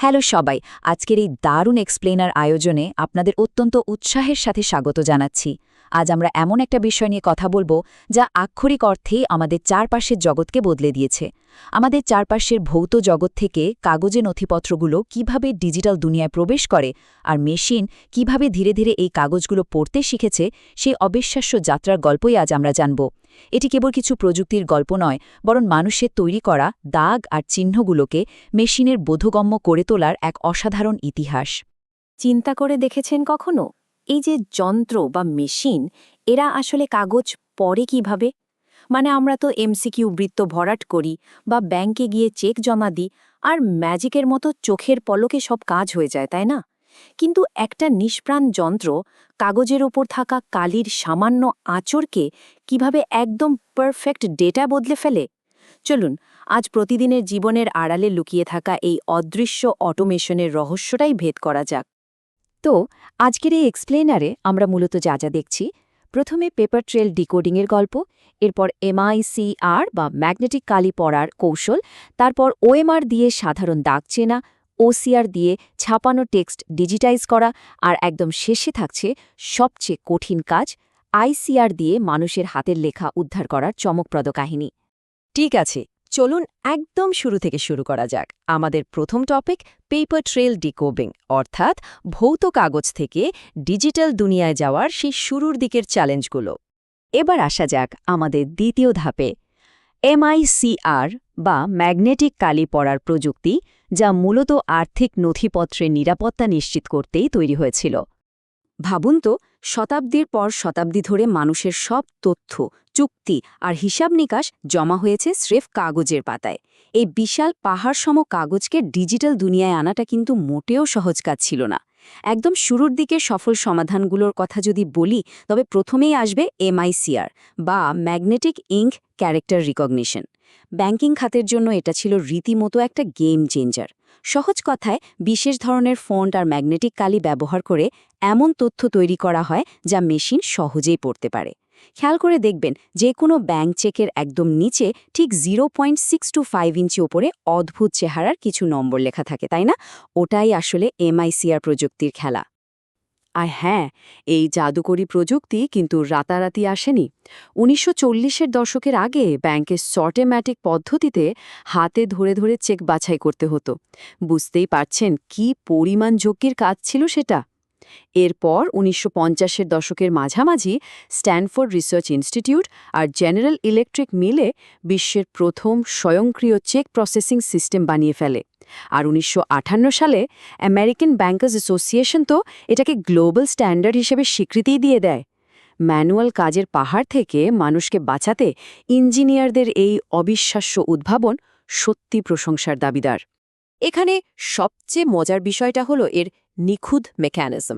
Hello সবাই, আজকের এই দারুণ এক্সপ্লেনার আয়োজনে আপনাদের অত্যন্ত উৎসাহের সাথে স্বাগত জানাচ্ছি। আজ আমরা এমন একটা বিষয় নিয়ে কথা বলবো যা আক্ষরিক অর্থেই আমাদের চারপাশের জগৎকে বদলে দিয়েছে। আমাদের চারপাশের ভৌত জগৎ থেকে কাগজে নথিপত্রগুলো কিভাবে ডিজিটাল দুনিয়ায় প্রবেশ করে আর মেশিন কিভাবে ধীরে ধীরে এই কাগজগুলো পড়তে শিখেছে, সেই অবিশ্বাস্য যাত্রার গল্পই আজ আমরা জানব। এটি কেবল কিছু প্রযুক্তির গল্প নয়, বরং মানুষের তৈরি করা দাগ আর চিহ্নগুলোকে মেশিনের বোধগম্য করে তোলার এক অসাধারণ ইতিহাস। চিন্তা করে দেখেছেন কখনো এই যে যন্ত্র বা মেশিন, এরা আসলে কাগজ পড়ে কিভাবে? মানে আমরা তো এমসিকিউ বৃত্ত ভরাট করি বা ব্যাংকে গিয়ে চেক জমা দিই, আর ম্যাজিকের মতো চোখের পলকে সব কাজ হয়ে যায়, তাই না? কিন্তু একটা নিষ্প্রাণ যন্ত্র কাগজের ওপর থাকা কালির সামান্য আঁচড়কে কিভাবে একদম পারফেক্ট ডেটা বদলে ফেলে। চলুন আজ প্রতিদিনের জীবনের আড়ালে লুকিয়ে থাকা এই অদৃশ্য অটোমেশনের রহস্যটাই ভেদ করা যাক। তো আজকের এই এক্সপ্লেনারে আমরা মূলত যা যা দেখছি, প্রথমে পেপার ট্রেল ডিকোডিংয়ের গল্প, এরপর এমআইসিআর বা ম্যাগনেটিক কালি পড়ার কৌশল, তারপর ওএমআর দিয়ে সাধারণ দাগ চেনা, ওসিআর দিয়ে ছাপানো টেক্সট ডিজিটাইজ করা, আর একদম শেষে থাকছে সবচেয়ে কঠিন কাজ, আইসিআর দিয়ে মানুষের হাতের লেখা উদ্ধার করার চমকপ্রদ কাহিনী। ঠিক আছে, চলুন একদম শুরু থেকে শুরু করা যাক। আমাদের প্রথম টপিক পেপার ট্রেল ডিকোডিং, অর্থাৎ ভৌত কাগজ থেকে ডিজিটাল দুনিয়ায় যাওয়ার সেই শুরুর দিকের চ্যালেঞ্জগুলো। এবার আসা যাক আমাদের দ্বিতীয় ধাপে, এমআইসিআর বা ম্যাগনেটিক কালি পড়ার প্রযুক্তি, যা মূলত আর্থিক নথিপত্রের নিরাপত্তা নিশ্চিত করতেই তৈরি হয়েছিল। ভাবুন তো, শতাব্দীর পর শতাব্দী ধরে মানুষের সব তথ্য, চুক্তি আর হিসাব নিকাশ জমা হয়েছে স্রেফ কাগজের পাতায়। এই বিশাল পাহাড়সম কাগজকে ডিজিটাল দুনিয়ায় আনাটা কিন্তু মোটেও সহজ কাজ ছিল না। একদম শুরুর দিকে সফল সমাধানগুলোর কথা যদি বলি, তবে প্রথমেই আসবে এমআইসিআর বা magnetic ink character recognition. Banking খাতের জন্য এটা ছিল রীতিমতো একটা গেম চেঞ্জার। সহজ কথায়, বিশেষ ধরনের ফন্ট আর ম্যাগনেটিক কালি ব্যবহার করে এমন তথ্য তৈরি করা হয় যা মেশিন সহজেই পড়তে পারে। খেয়াল করে দেখবেন, যে কোনো ব্যাংক চেকের একদম নিচে ঠিক 0.625 ইঞ্চি ওপরে অদ্ভুত চেহারার কিছু নম্বর লেখা থাকে, তাই না? ওটাই আসলে এমআইসিআর প্রযুক্তির খেলা। আর হ্যাঁ, এই জাদুকরী প্রযুক্তি কিন্তু রাতারাতি আসেনি। ১৯৪০-এর দশকের আগে ব্যাংকের সর্টেম্যাটিক পদ্ধতিতে হাতে ধরে ধরে চেক বাছাই করতে হতো। বুঝতেই পারছেন কি পরিমাণ ঝক্কির কাজ ছিল সেটা। এরপর ১৯৫০-এর দশকের মাঝামাঝি স্ট্যানফোর্ড রিসার্চ ইনস্টিটিউট আর জেনারেল ইলেকট্রিক মিলে বিশ্বের প্রথম স্বয়ংক্রিয় চেক প্রসেসিং সিস্টেম বানিয়ে ফেলে। আর ১৯৫৮ সালে আমেরিকান ব্যাংকার্স অ্যাসোসিয়েশন তো এটাকে গ্লোবাল স্ট্যান্ডার্ড হিসেবে স্বীকৃতিই দিয়ে দেয়। ম্যানুয়াল কাজের পাহাড় থেকে মানুষকে বাঁচাতে ইঞ্জিনিয়ারদের এই অবিশ্বাস্য উদ্ভাবন সত্যি প্রশংসার দাবিদার। এখানে সবচেয়ে মজার বিষয়টা হলো এর নিখুঁত মেকানিজম।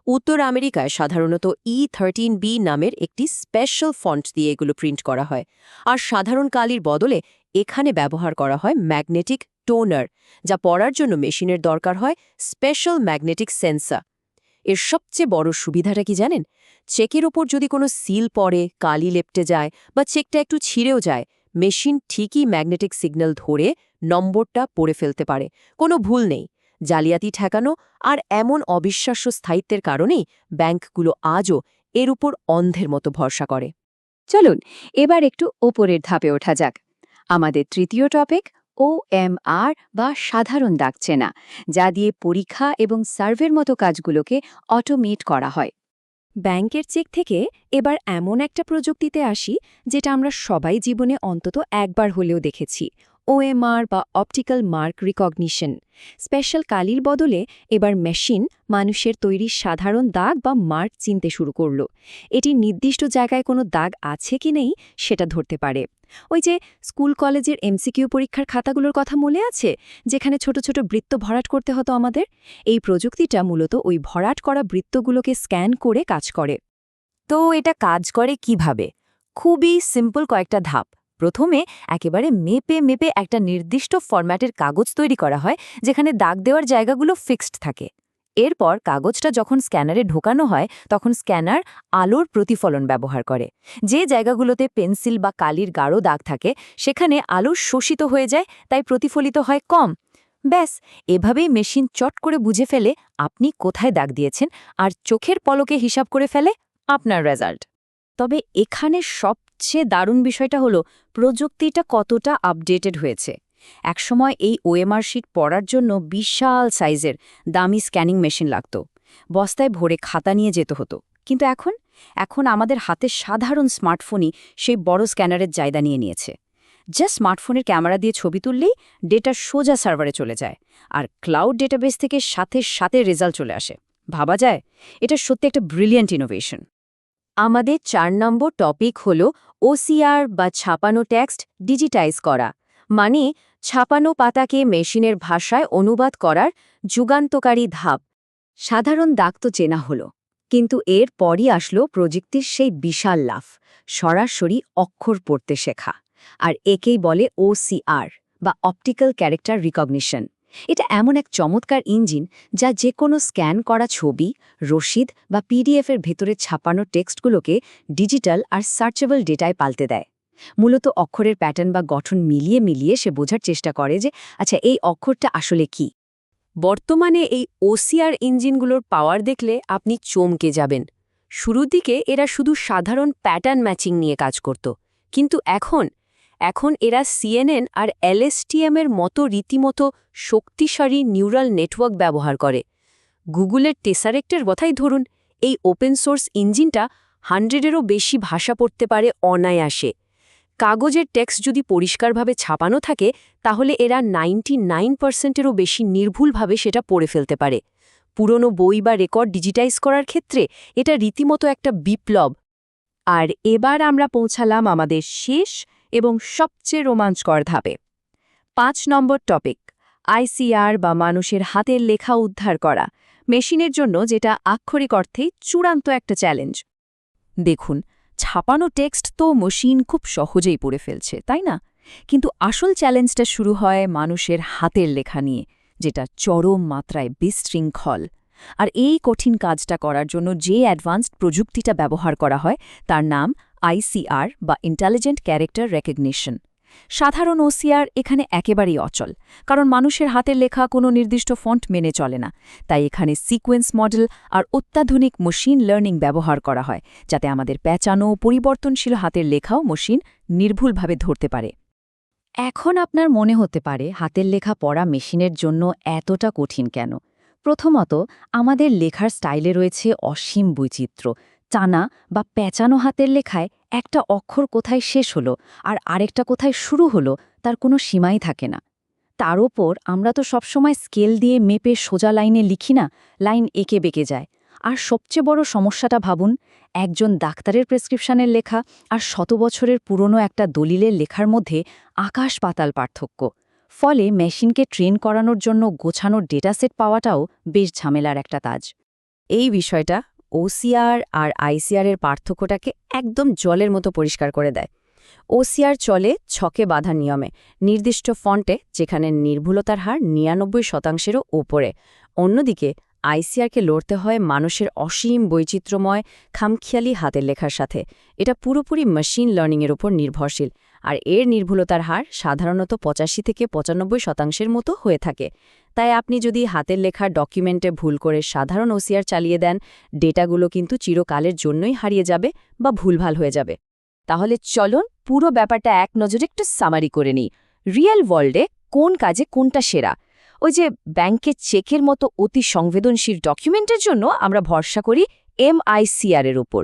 উত্তর আমেরিকায় সাধারণত E13B নামের একটি স্পেশাল ফন্ট দিয়ে এগুলো প্রিন্ট করা হয়, আর সাধারণ কালির বদলে এখানে ব্যবহার করা হয় ম্যাগনেটিক টোনার, যা পড়ার জন্য মেশিনের দরকার হয় স্পেশাল ম্যাগনেটিক সেন্সর। এর সবচেয়ে বড় সুবিধাটা কি জানেন? চেকের ওপর যদি কোনো সিল পড়ে, কালি লেপটে যায় বা চেকটা একটু ছিঁড়েও যায়, মেশিন ঠিকই ম্যাগনেটিক সিগন্যাল ধরে নম্বরটা পড়ে ফেলতে পারে। কোনো ভুল নেই। জালিয়াতি ঠেকানো আর এমন অবিশ্বাস্য স্থায়িত্বের কারণেই ব্যাংকগুলো আজও এর উপর অন্ধের মতো ভরসা করে। চলুন এবার একটু ওপরের ধাপে ওঠা যাক। আমাদের তৃতীয় টপিক, ওএমআর বা সাধারণ দাগ চেনা, যা দিয়ে পরীক্ষা এবং সার্ভের মতো কাজগুলোকে অটোমেট করা হয়। ব্যাংকের চেক থেকে এবার এমন একটা প্রযুক্তিতে আসি যেটা আমরা সবাই জীবনে অন্তত একবার হলেও দেখেছি, ওএমআর বা অপটিক্যাল মার্ক রিকগনিশন। স্পেশাল কালির বদলে এবার মেশিন মানুষের তৈরি সাধারণ দাগ বা মার্ক চিনতে শুরু করল। এটি নির্দিষ্ট জায়গায় কোনো দাগ আছে কি নেই সেটা ধরতে পারে। ওই যে স্কুল কলেজের এমসিকিউ পরীক্ষার খাতাগুলোর কথা মনে আছে, যেখানে ছোট ছোট বৃত্ত ভরাট করতে হতো আমাদের? এই প্রযুক্তিটা মূলত ওই ভরাট করা বৃত্তগুলোকে স্ক্যান করে কাজ করে। তো এটা কাজ করে কিভাবে? খুবই সিম্পল কয়েকটা ধাপ। প্রথমে একেবারে মেপে মেপে একটা নির্দিষ্ট ফরম্যাটের কাগজ তৈরি করা হয়, যেখানে দাগ দেওয়ার জায়গাগুলো ফিক্সড থাকে। এরপর কাগজটা যখন স্ক্যানারে ঢোকানো হয়, তখন স্ক্যানার আলোর প্রতিফলন ব্যবহার করে। যে জায়গাগুলোতে পেন্সিল বা কালির গাঢ় দাগ থাকে, সেখানে আলো শোষিত হয়ে যায়, তাই প্রতিফলিত হয় কম। ব্যাস, এভাবেই মেশিন চট করে বুঝে ফেলে আপনি কোথায় দাগ দিয়েছেন আর চোখের পলকে হিসাব করে ফেলে আপনার রেজাল্ট। তবে এখানে সবচেয়ে দারুণ বিষয়টা হলো প্রযুক্তিটা কতটা আপডেটেড হয়েছে। একসময় এই ওএমআর শিট পড়ার জন্য বিশাল সাইজের দামি স্ক্যানিং মেশিন লাগত, বস্তায় ভরে খাতা নিয়ে যেতে হতো। কিন্তু এখন আমাদের হাতের সাধারণ স্মার্টফোনই সেই বড় স্ক্যানারের জায়গা নিয়ে নিয়েছে। জাস্ট স্মার্টফোনের ক্যামেরা দিয়ে ছবি তুললেই ডেটা সোজা সার্ভারে চলে যায়, আর ক্লাউড ডেটাবেস থেকে সাথে সাথে রেজাল্ট চলে আসে। ভাবা যায়, এটা সত্যি একটা ব্রিলিয়ান্ট ইনোভেশন। আমাদের 4 নম্বর টপিক হল ওসিআর বা ছাপানো টেক্সট ডিজিটাইজ করা, মানে ছাপানো পাতাকে মেশিনের ভাষায় অনুবাদ করার যুগান্তকারী ধাপ। সাধারণ দাগ তো চেনা হলো, কিন্তু এর পরই আসলো প্রযুক্তির সেই বিশাল লাফ, সরাসরি অক্ষর পড়তে শেখা। আর একেই বলে ওসিআর বা অপটিক্যাল ক্যারেক্টার রিকগনিশন। এটা এমন এক চমৎকার ইঞ্জিন যা যে কোনো স্ক্যান করা ছবি, রসিদ বা পিডিএফের ভেতরে ছাপানো টেক্সটগুলোকে ডিজিটাল আর সার্চেবল ডেটায় পাল্টে দেয়। মূলত অক্ষরের প্যাটার্ন বা গঠন মিলিয়ে মিলিয়ে সে বোঝার চেষ্টা করে যে আচ্ছা, এই অক্ষরটা আসলে কি। বর্তমানে এই ওসিআর ইঞ্জিনগুলোর পাওয়ার দেখলে আপনি চমকে যাবেন। শুরুর দিকে এরা শুধু সাধারণ প্যাটার্ন ম্যাচিং নিয়ে কাজ করত, কিন্তু এখন এরা সিএনএন আর এলএসটিএম এর মতো রীতিমতো শক্তিশালী নিউরাল নেটওয়ার্ক ব্যবহার করে। গুগলের টেসারেক্টের কথাই ধরুন, এই ওপেন সোর্স ইঞ্জিনটা 100-এরও বেশি ভাষা পড়তে পারে অনায়াসে। কাগজের টেক্সট যদি পরিষ্কারভাবে ছাপানো থাকে, তাহলে এরা 99%-এরও বেশি নির্ভুলভাবে সেটা পড়ে ফেলতে পারে। পুরনো বই বা রেকর্ড ডিজিটাইজ করার ক্ষেত্রে এটা রীতিমতো একটা বিপ্লব। আর এবার আমরা পৌঁছালাম আমাদের শেষ এবং সবচেয়ে রোমাঞ্চকর ধাপে। 5 নম্বর টপিক, আইসিআর বা মানুষের হাতের লেখা উদ্ধার করা, মেশিনের জন্য যেটা আক্ষরিক অর্থেই চূড়ান্ত একটা চ্যালেঞ্জ। দেখুন, ছাপানো টেক্সট তো মেশিন খুব সহজেই পড়ে ফেলছে, তাই না? কিন্তু আসল চ্যালেঞ্জটা শুরু হয় মানুষের হাতের লেখা নিয়ে, যেটা চরম মাত্রায় বিশৃঙ্খল। আর এই কঠিন কাজটা করার জন্য যে অ্যাডভান্সড প্রযুক্তিটা ব্যবহার করা হয় তার নাম আইসিআর বা ইন্টেলিজেন্ট ক্যারেক্টার রেকগনিশন। সাধারণ ওসিআর এখানে একেবারেই অচল, কারণ মানুষের হাতের লেখা কোনো নির্দিষ্ট ফন্ট মেনে চলে না। তাই এখানে সিকোয়েন্স মডেল আর অত্যাধুনিক মেশিন লার্নিং ব্যবহার করা হয়, যাতে আমাদের পেঁচানো পরিবর্তনশীল হাতের লেখাও মেশিন নির্ভুলভাবে ধরতে পারে। এখন আপনার মনে হতে পারে হাতের লেখা পড়া মেশিনের জন্য এতটা কঠিন কেন? প্রথমত, আমাদের লেখার স্টাইলে রয়েছে অসীম বৈচিত্র্য। টানা বা পেঁচানো হাতের লেখায় একটা অক্ষর কোথায় শেষ হলো আর আরেকটা কোথায় শুরু হলো তার কোনো সীমাই থাকে না। তার ওপর আমরা তো সবসময় স্কেল দিয়ে মেপে সোজা লাইনে লিখি না, লাইন এঁকে বেঁকে যায়। আর সবচেয়ে বড় সমস্যাটা ভাবুন, একজন ডাক্তারের প্রেসক্রিপশনের লেখা আর 100 বছরের পুরনো একটা দলিলের লেখার মধ্যে আকাশ পাতাল পার্থক্য। ফলে মেশিনকে ট্রেন করানোর জন্য গোছানোর ডেটাসেট পাওয়াটাও বেশ ঝামেলার একটা কাজ। এই বিষয়টা ওসিআর আর আইসিআর এর পার্থক্যটাকে একদম জলের মতো পরিষ্কার করে দেয়। ওসিআর চলে ছকে বাঁধা নিয়মে, নির্দিষ্ট ফন্টে, যেখানে নির্ভুলতার হার 99%-এরও ওপরে। অন্যদিকে আইসিআরকে লড়তে হয় মানুষের অসীম বৈচিত্র্যময় খামখেয়ালি হাতের লেখার সাথে। এটা পুরোপুরি মেশিন লার্নিংয়ের উপর নির্ভরশীল, আর এর নির্ভুলতার হার সাধারণত 85-95% মতো হয়ে থাকে। তাই আপনি যদি হাতের লেখার ডকুমেন্টে ভুল করে সাধারণ ওসিআর চালিয়ে দেন, ডেটাগুলো কিন্তু চিরকালের জন্যই হারিয়ে যাবে বা ভুলভাল হয়ে যাবে। তাহলে চলুন পুরো ব্যাপারটা এক নজরে একটু সামারি করে নিই। রিয়েল ওয়ার্ল্ডে কোন কাজে কোনটা সেরা? ওই যে ব্যাংকের চেকের মতো অতি সংবেদনশীল ডকুমেন্টের জন্য আমরা ভরসা করি এমআইসিআর এর উপর।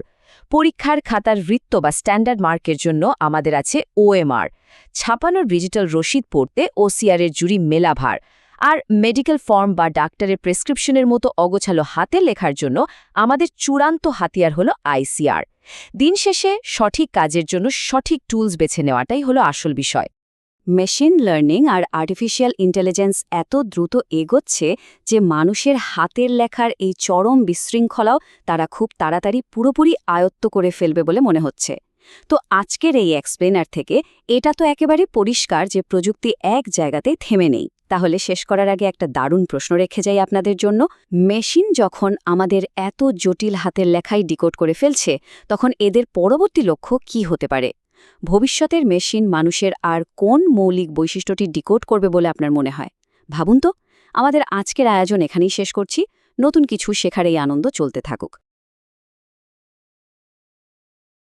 পরীক্ষার খাতার বৃত্ত বা স্ট্যান্ডার্ড মার্কের জন্য আমাদের আছে ওএমআর। ছাপানোর ডিজিটাল রসিদ পড়তে ওসিআর এর জুড়ি মেলা ভার। আর মেডিকেল ফর্ম বা ডাক্তারের প্রেসক্রিপশনের মতো অগোছালো হাতে লেখার জন্য আমাদের চূড়ান্ত হাতিয়ার হলো আইসিআর। দিন শেষে সঠিক কাজের জন্য সঠিক টুলস বেছে নেওয়াটাই হলো আসল বিষয়। মেশিন লার্নিং আর আর্টিফিশিয়াল ইন্টেলিজেন্স এত দ্রুত এগোচ্ছে যে মানুষের হাতের লেখার এই চরম বিশৃঙ্খলাও তারা খুব তাড়াতাড়ি পুরোপুরি আয়ত্ত করে ফেলবে বলে মনে হচ্ছে। তো আজকের এই এক্সপ্লেনার থেকে এটা তো একেবারে পরিষ্কার যে প্রযুক্তি এক জায়গাতেই থেমে নেই। তাহলে শেষ করার আগে একটা দারুণ প্রশ্ন রেখে যাই আপনাদের জন্য। মেশিন যখন আমাদের এত জটিল হাতের লেখাই ডিকোড করে ফেলছে, তখন এদের পরবর্তী লক্ষ্য কি হতে পারে? ভবিষ্যতের মেশিন মানুষের আর কোন মৌলিক বৈশিষ্ট্যটি ডিকোড করবে বলে আপনার মনে হয়? ভাবুন তো, আমাদের আজকের আয়োজন এখানেই শেষ করছি। নতুন কিছু শেখার এই আনন্দ চলতে থাকুক।